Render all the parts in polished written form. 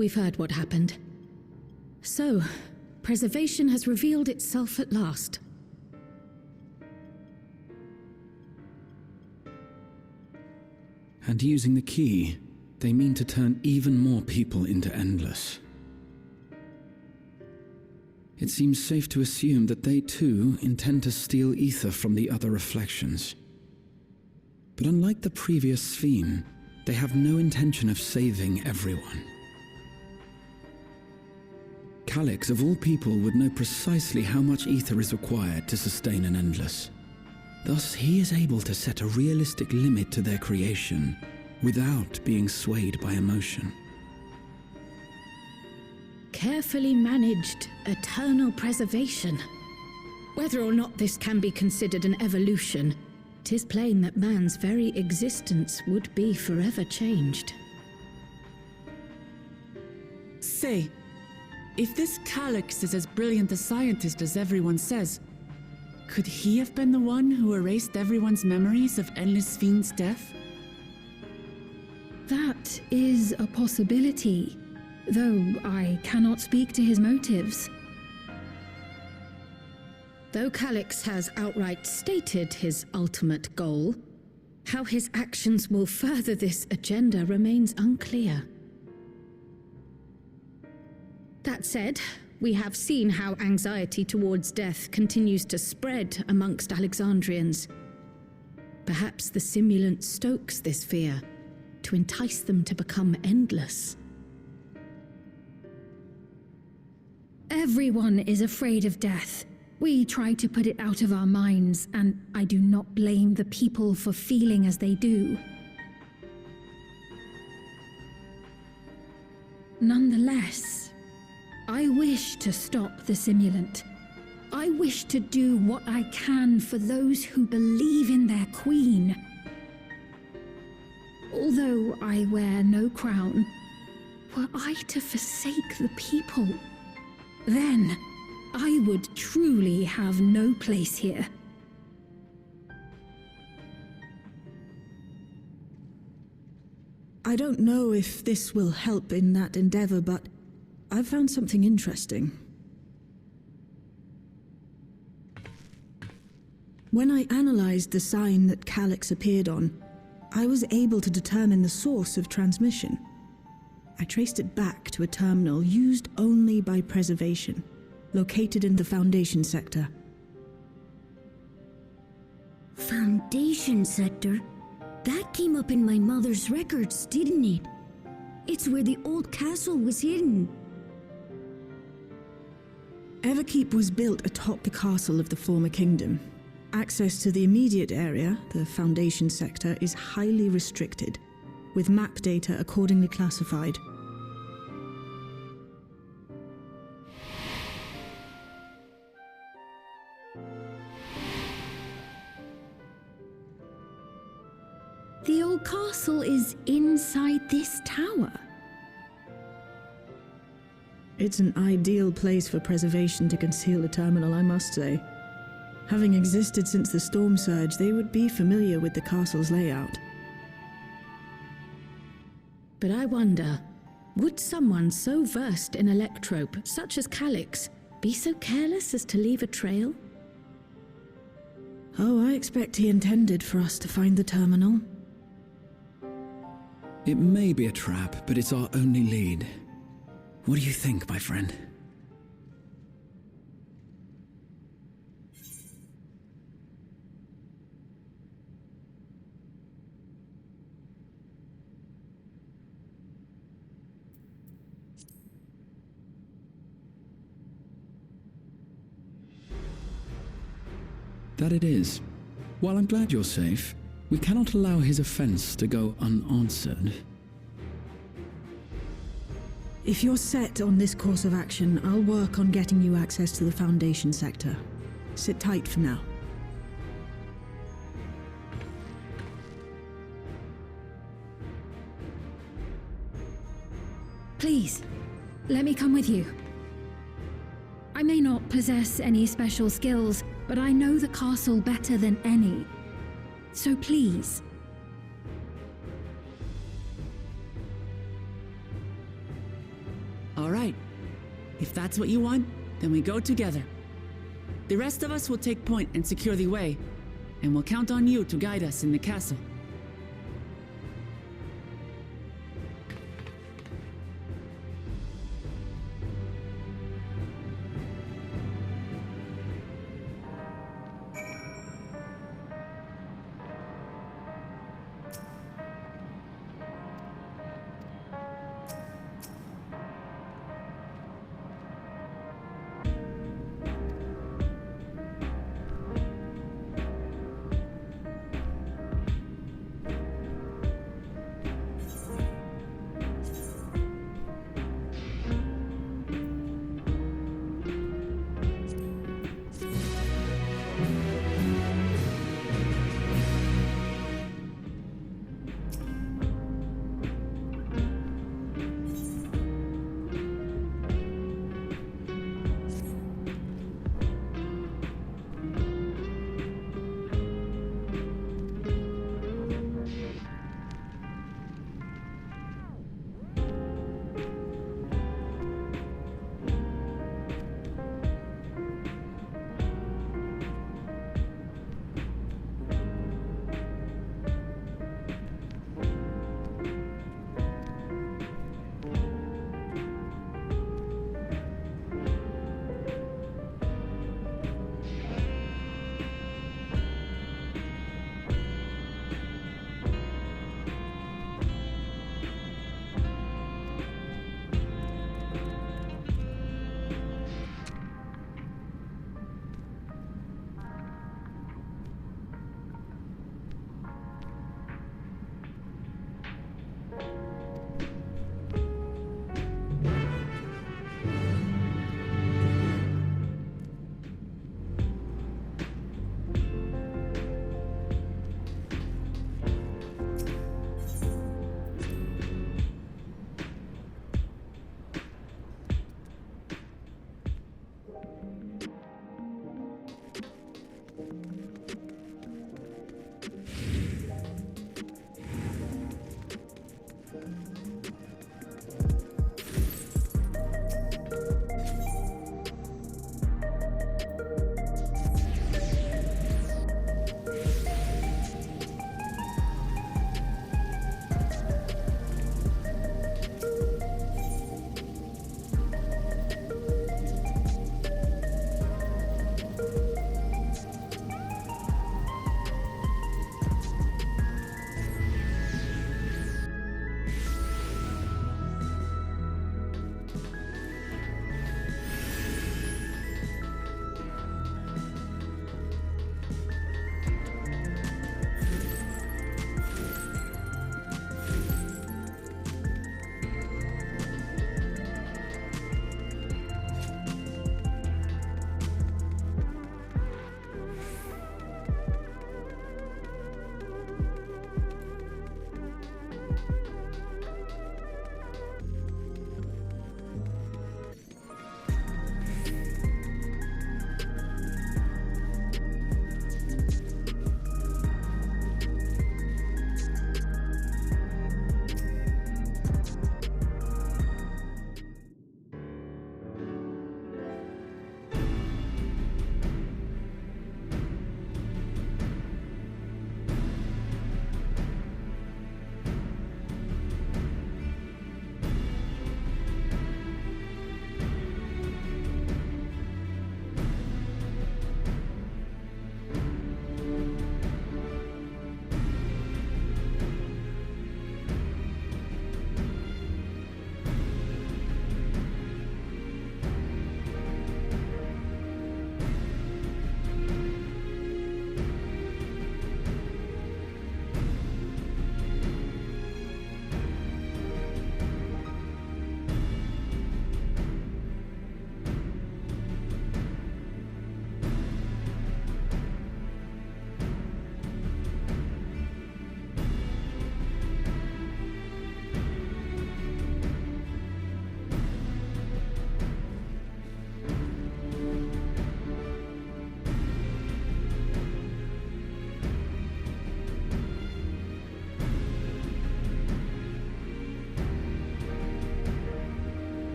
we've heard what happened. So, preservation has revealed itself at last. And using the key, they mean to turn even more people into Endless. It seems safe to assume that they too intend to steal ether from the other reflections. But unlike the previous theme, they have no intention of saving everyone. Calyx, of all people, would know precisely how much ether is required to sustain an Endless. Thus, he is able to set a realistic limit to their creation without being swayed by emotion. Carefully managed eternal preservation. Whether or not this can be considered an evolution, 'tis plain that man's very existence would be forever changed. Say, if this Calyx is as brilliant a scientist as everyone says, could he have been the one who erased everyone's memories of Endless Fiend's death? That is a possibility, though I cannot speak to his motives. Though Calyx has outright stated his ultimate goal, how his actions will further this agenda remains unclear. That said, we have seen how anxiety towards death continues to spread amongst Alexandrians. Perhaps the simulant stokes this fear to entice them to become endless. Everyone is afraid of death. We try to put it out of our minds, and I do not blame the people for feeling as they do. Nonetheless, I wish to stop the simulant. I wish to do what I can for those who believe in their queen. Although I wear no crown, were I to forsake the people, then I would truly have no place here. I don't know if this will help in that endeavor, but I've found something interesting. When I analyzed the sign that Calyx appeared on, I was able to determine the source of transmission. I traced it back to a terminal used only by preservation, located in the Foundation sector. Foundation sector? That came up in my mother's records, didn't it? It's where the old castle was hidden. Everkeep was built atop the castle of the former kingdom. Access to the immediate area, the Foundation sector, is highly restricted, with map data accordingly classified. The old castle is inside this tower. It's an ideal place for preservation to conceal a terminal, I must say. Having existed since the storm surge, they would be familiar with the castle's layout. But I wonder, would someone so versed in electrope, such as Calyx, be so careless as to leave a trail? Oh, I expect he intended for us to find the terminal. It may be a trap, but it's our only lead. What do you think, my friend? That it is. While I'm glad you're safe, we cannot allow his offense to go unanswered. If you're set on this course of action, I'll work on getting you access to the Foundation sector. Sit tight for now. Please, let me come with you. I may not possess any special skills, but I know the castle better than any. So please. If that's what you want, then we go together. The rest of us will take point and secure the way, and we'll count on you to guide us in the castle.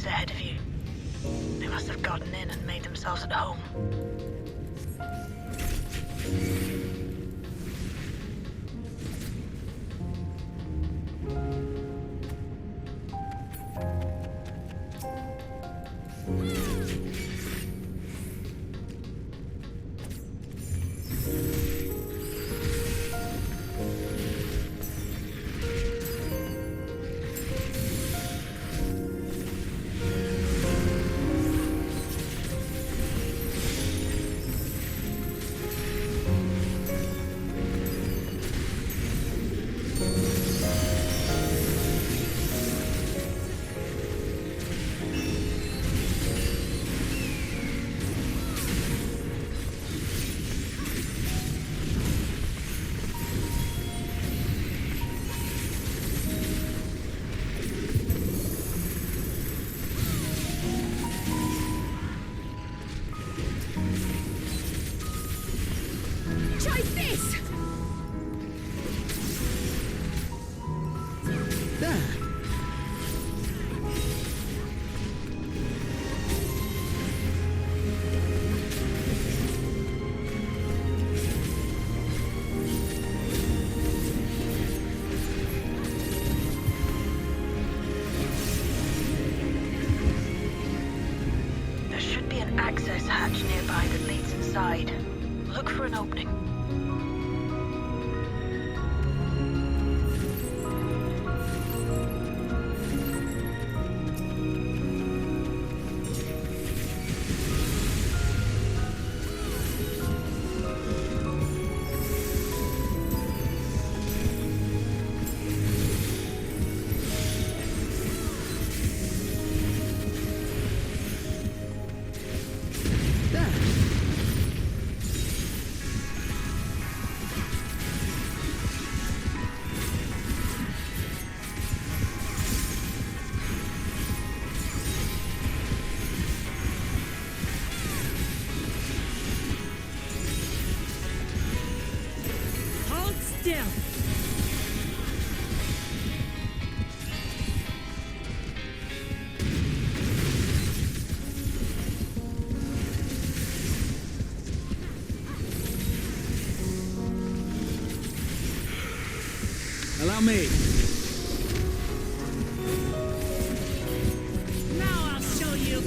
gates ahead of you. They must have gotten in and made themselves at home. Try this! There! There should be an access hatch nearby that leads inside. Look for an opening. Hold still! Allow me. Now I'll show you!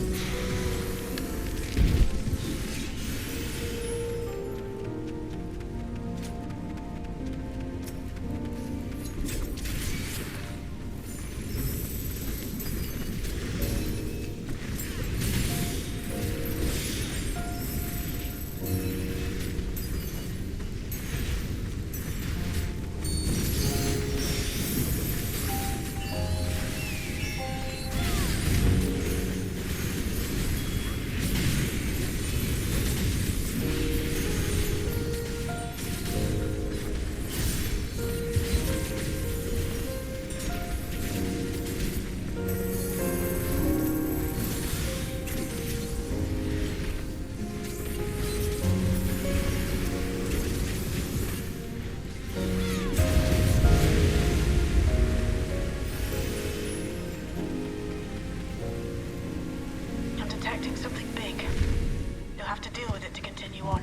I'm detecting something big. You'll have to deal with it to continue on.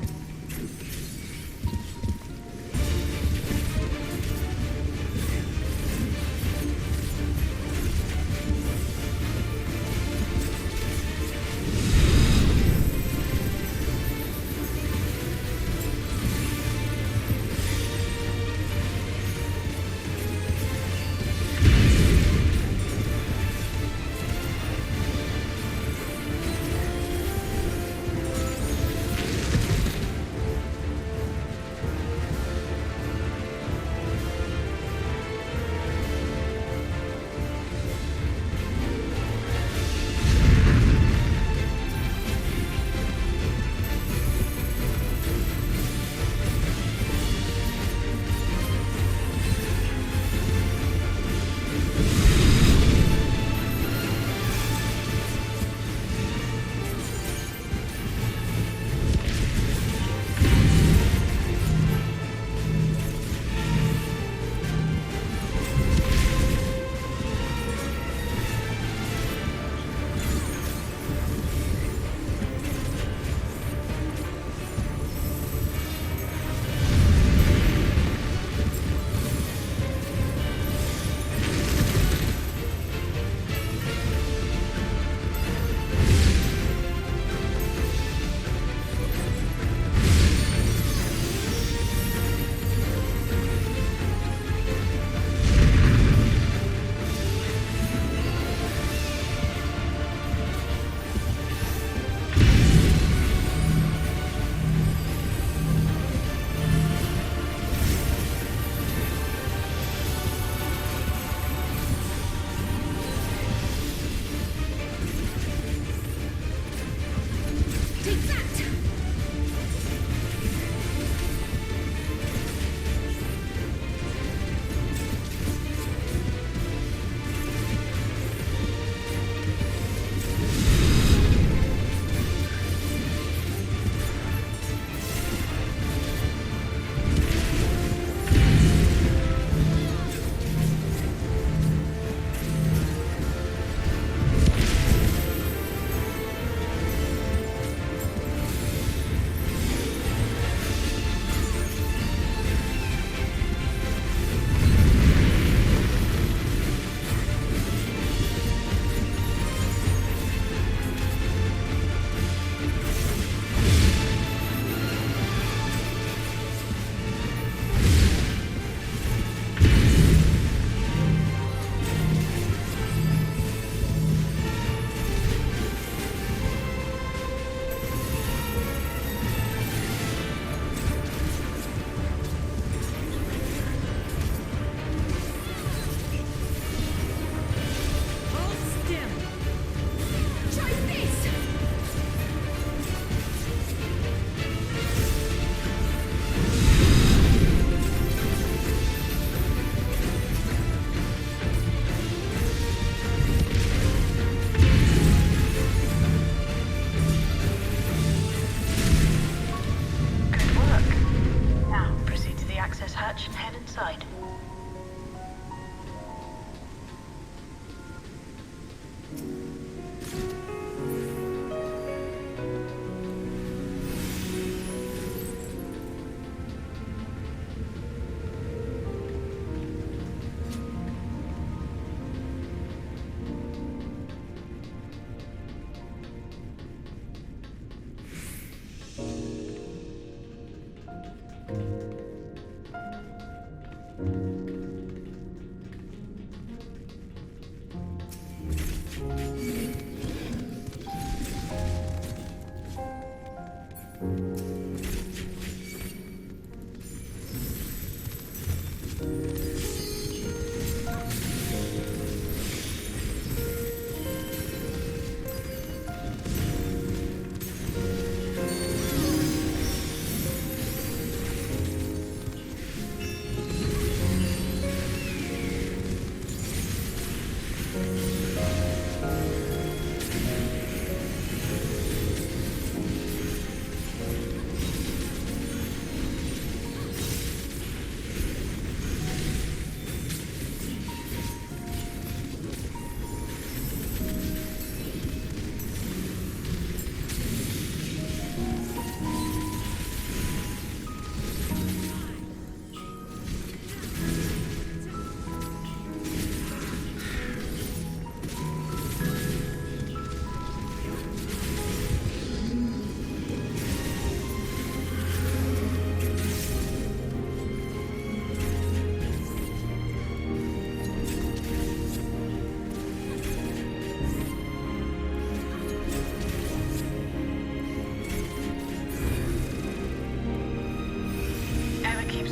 inside.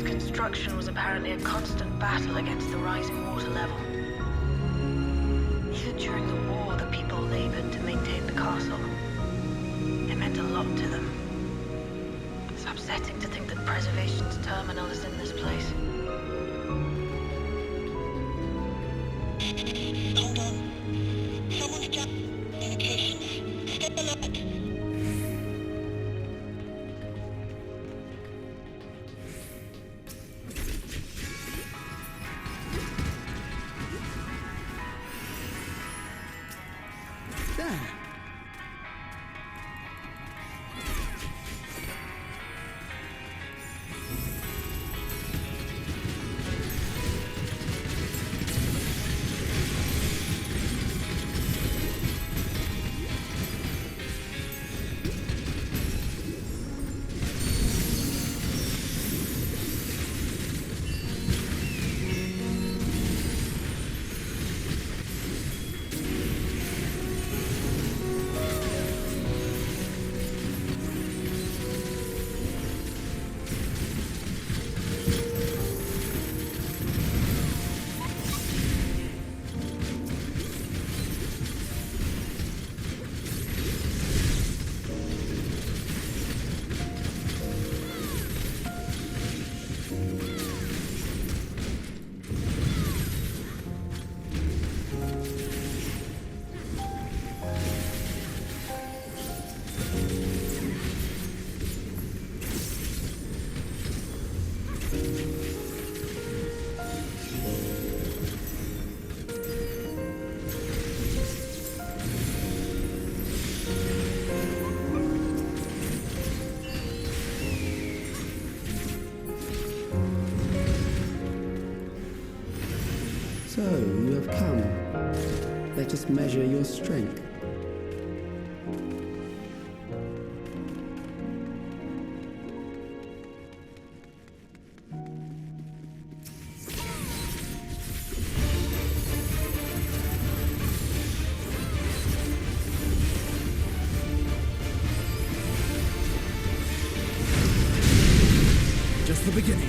Construction was apparently a constant battle against the rising water level. Even during the war, the people labored to maintain the castle. It meant a lot to them. It's upsetting to think that Preservation's terminal is in this place. Hold on. Someone's got communications. Stay alert. There! So, you have come. Let us measure your strength. Just the beginning.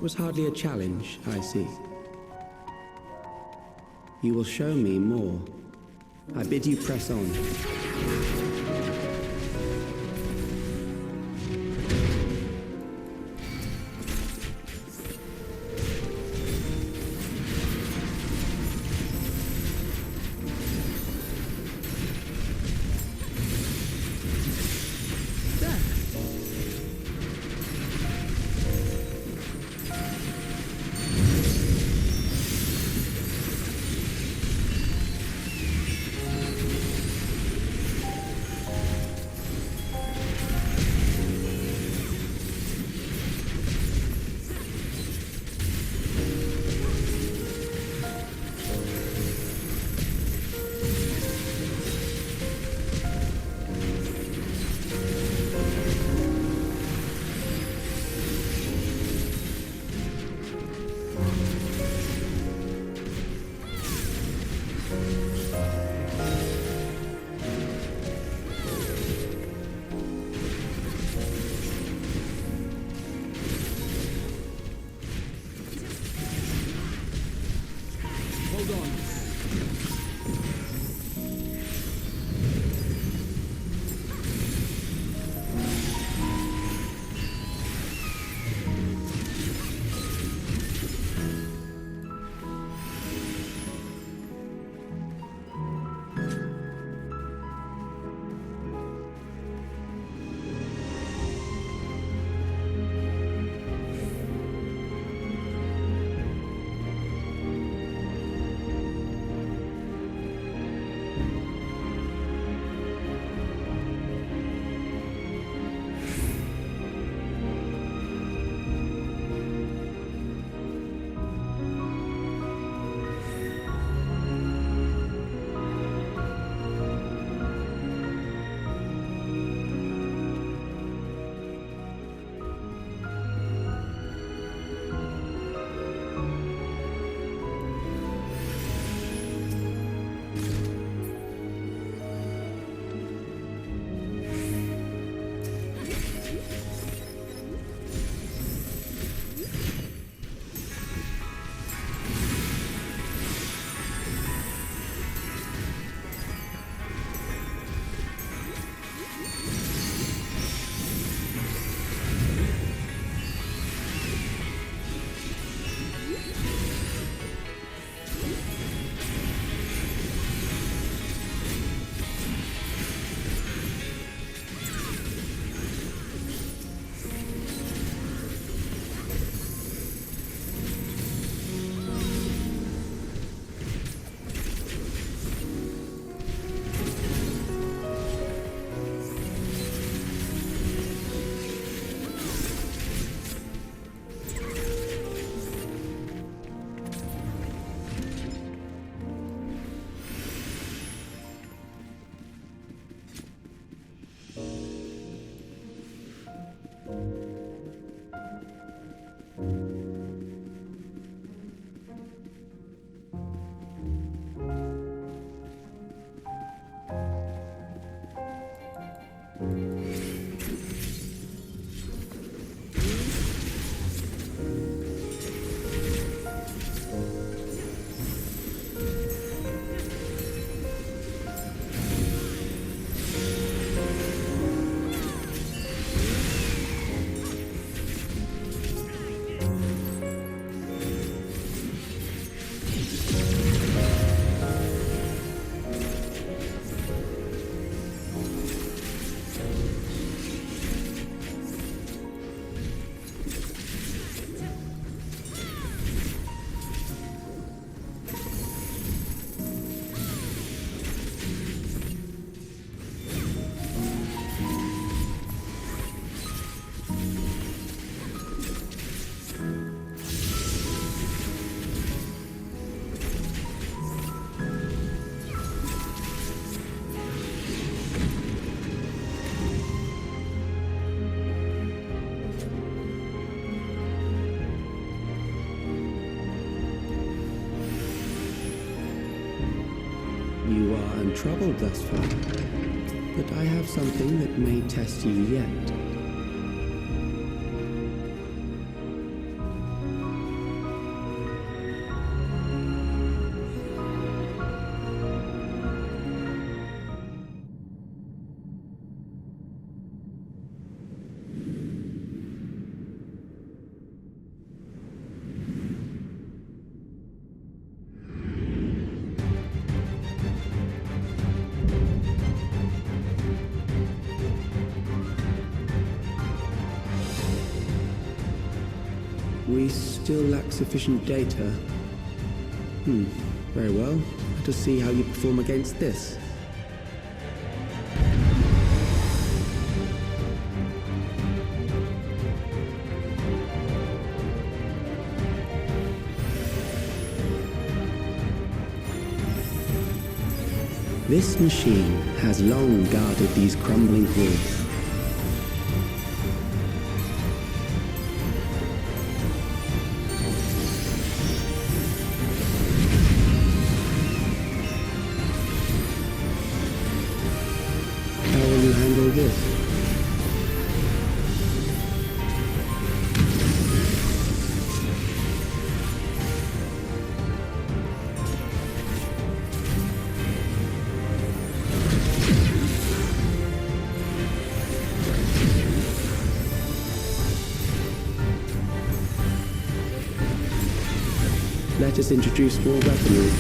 was hardly a challenge, I see. You will show me more. I bid you press on. You are untroubled thus far, but I have something that may test you yet. We still lack sufficient data. Very well. Let us see how you perform against this. This machine has long guarded these crumbling halls. How will you handle this? Let us introduce more weaponry.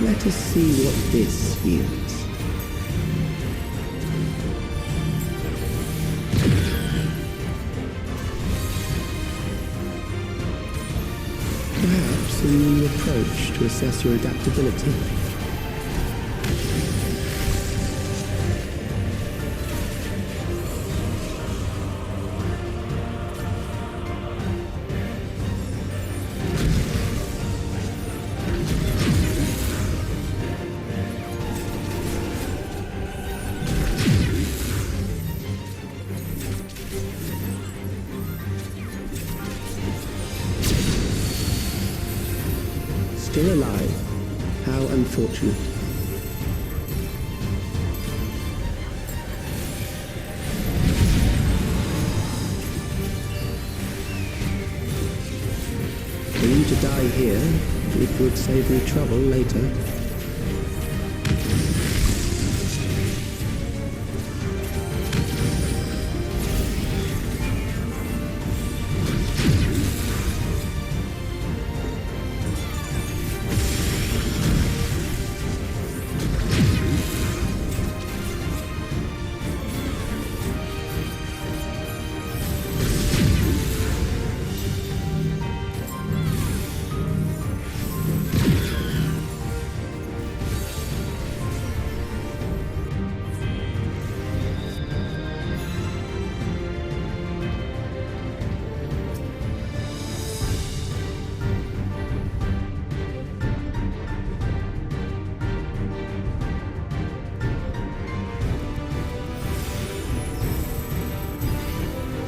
Let us see what this yields. Perhaps a new approach to assess your adaptability. Still alive. How unfortunate. For you to die here, it would save me trouble later.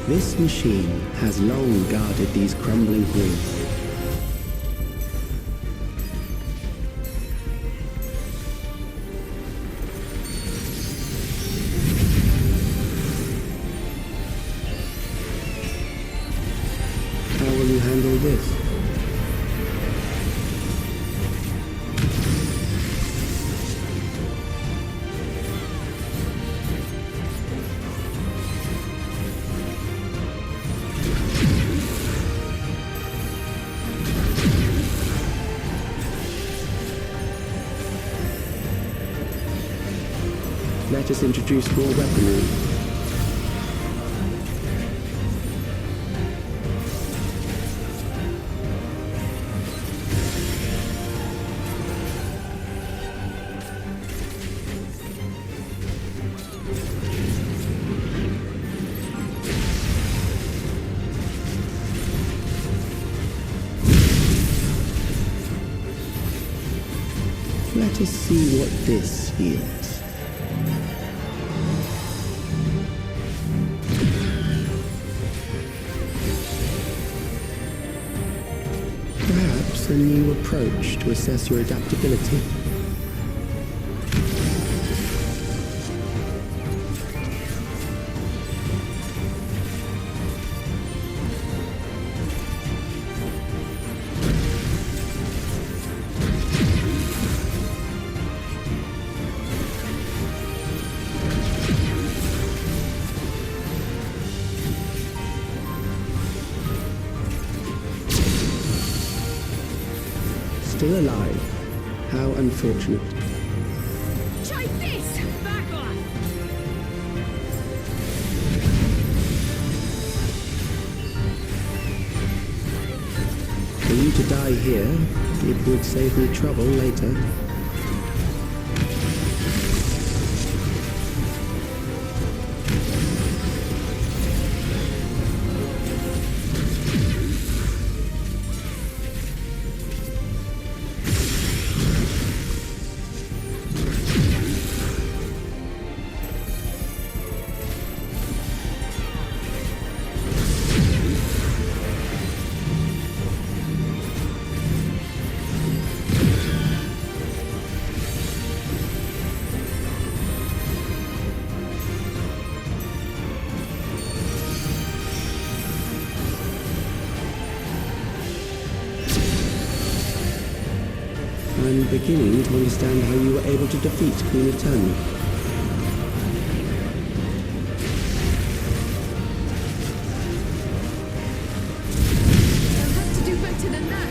This machine has long guarded these crumbling halls. How will you handle this? Let us introduce more weaponry. Let us see what this yields. Perhaps a new approach to assess your adaptability. still alive. How unfortunate. Try this! Back off! For you to die here, it would save me trouble later. I'm beginning to understand how you were able to defeat Queen Eternal. I'll have to do better than that.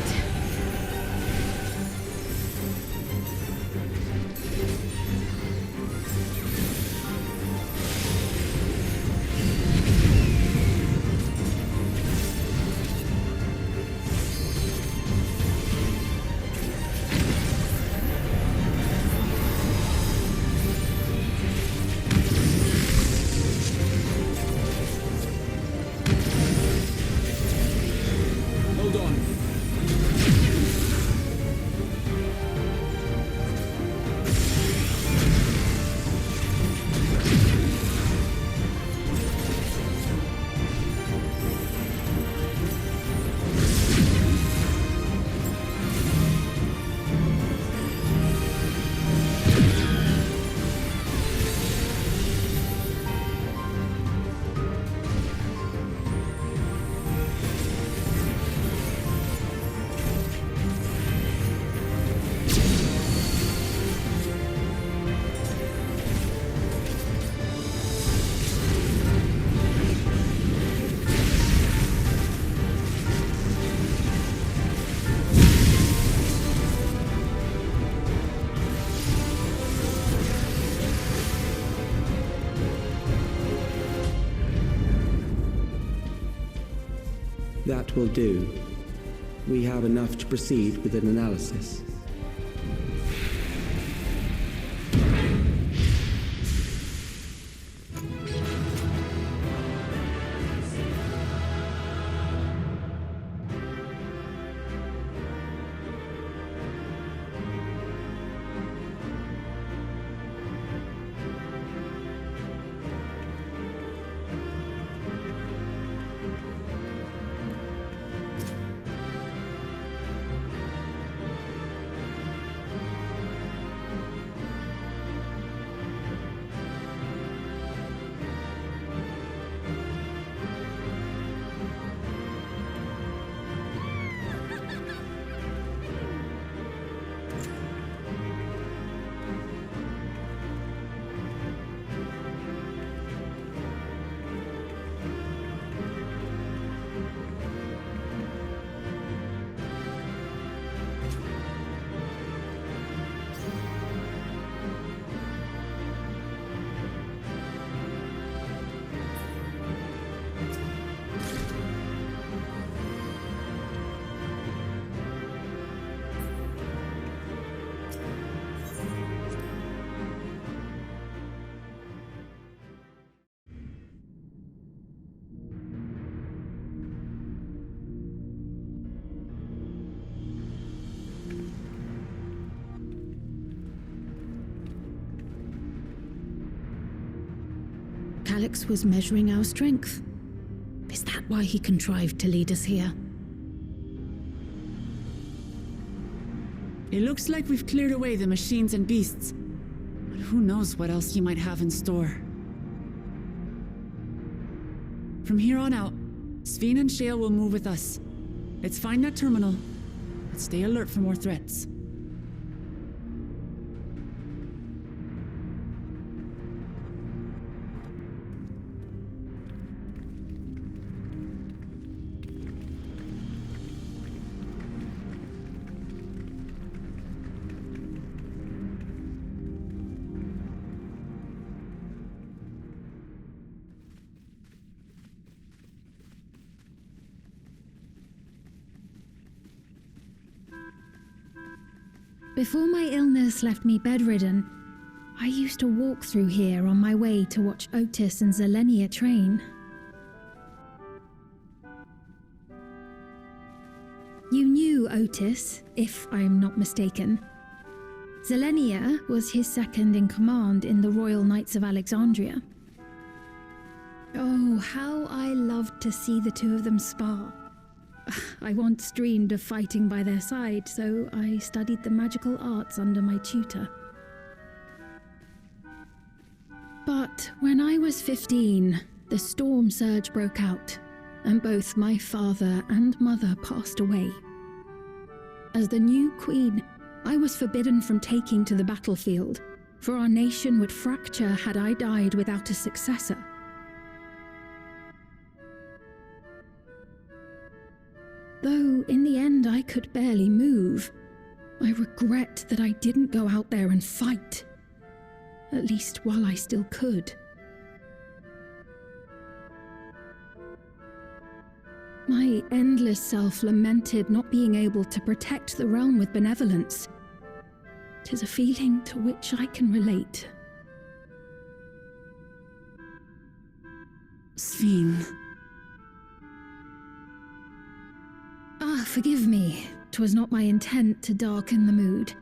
Hold on. That will do. We have enough to proceed with an analysis. Calix was measuring our strength. Is that why he contrived to lead us here? It looks like we've cleared away the machines and beasts. But who knows what else he might have in store. From here on out, Sveen and Shale will move with us. Let's find that terminal, but stay alert for more threats. Before my illness left me bedridden, I used to walk through here on my way to watch Otis and Zelenia train. You knew Otis, if I'm not mistaken. Zelenia was his second in command in the Royal Knights of Alexandria. Oh, how I loved to see the two of them spar. I once dreamed of fighting by their side, so I studied the magical arts under my tutor. But when I was 15, the storm surge broke out, and both my father and mother passed away. As the new queen, I was forbidden from taking to the battlefield, for our nation would fracture had I died without a successor. Though in the end I could barely move, I regret that I didn't go out there and fight. At least while I still could. My endless self lamented not being able to protect the realm with benevolence. 'Tis a feeling to which I can relate. Sven. Forgive me. 'Twas not my intent to darken the mood.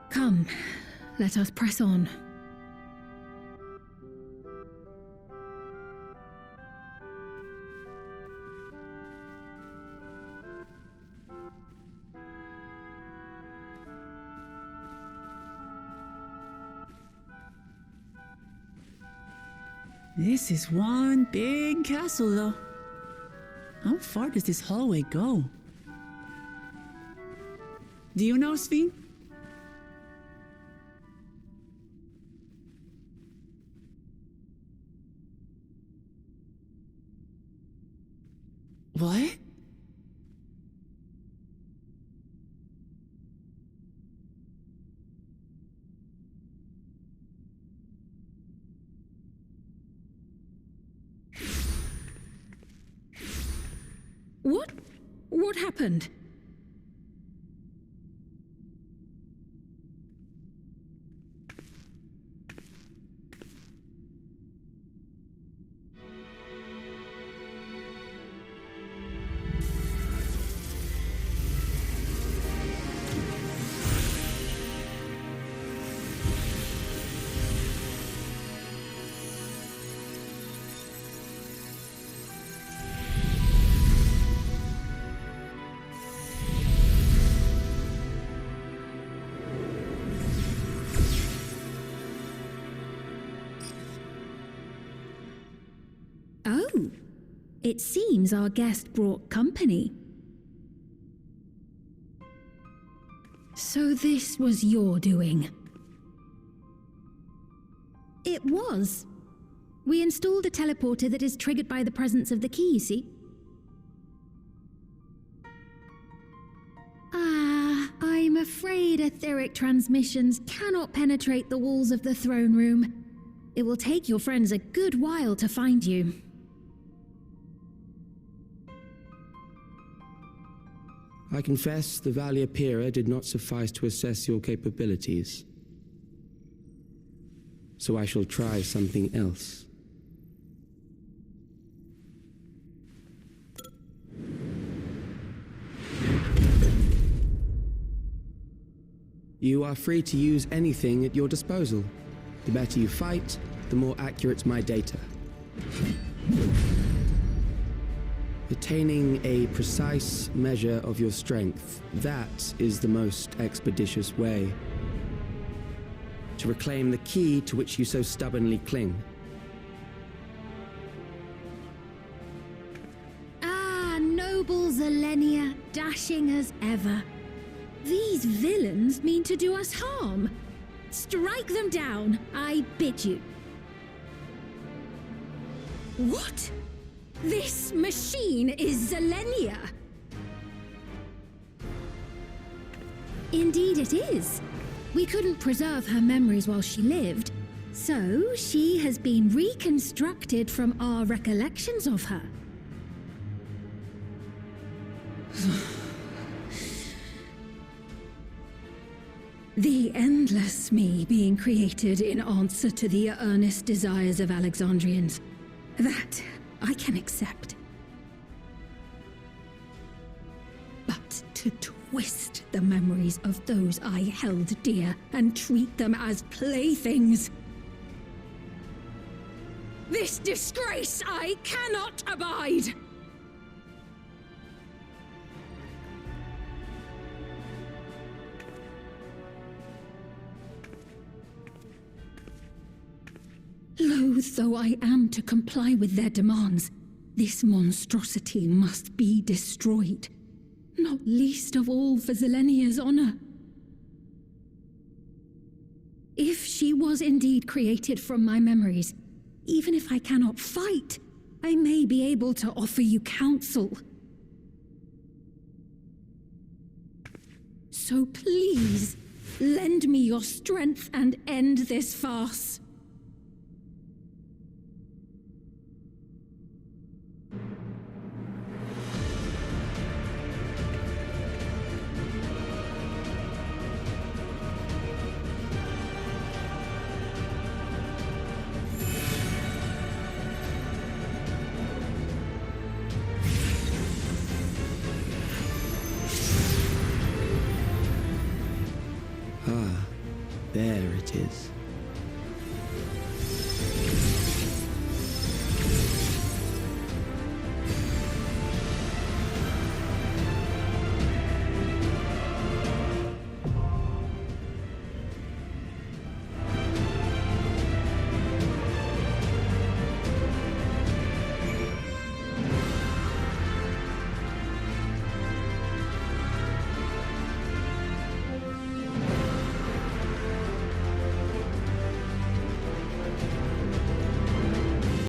Come, let us press on. This is one big castle, though. How far does this hallway go? Do you know, Sven? What? What happened? Oh, it seems our guest brought company. So this was your doing? It was. We installed a teleporter that is triggered by the presence of the key, you see? I'm afraid etheric transmissions cannot penetrate the walls of the throne room. It will take your friends a good while to find you. I confess the Valia Pira did not suffice to assess your capabilities. So I shall try something else. You are free to use anything at your disposal. The better you fight, the more accurate my data. Attaining a precise measure of your strength, that is the most expeditious way to reclaim the key to which you so stubbornly cling. Noble Zelenia, dashing as ever. These villains mean to do us harm. Strike them down, I bid you. What? This machine is Zelenia! Indeed it is. We couldn't preserve her memories while she lived, so she has been reconstructed from our recollections of her. The endless me being created in answer to the earnest desires of Alexandrians. That I can accept. But to twist the memories of those I held dear and treat them as playthings. This disgrace I cannot abide! Loath though I am to comply with their demands, this monstrosity must be destroyed, not least of all for Zelenia's honor. If she was indeed created from my memories, even if I cannot fight, I may be able to offer you counsel. So please, lend me your strength and end this farce. There it is.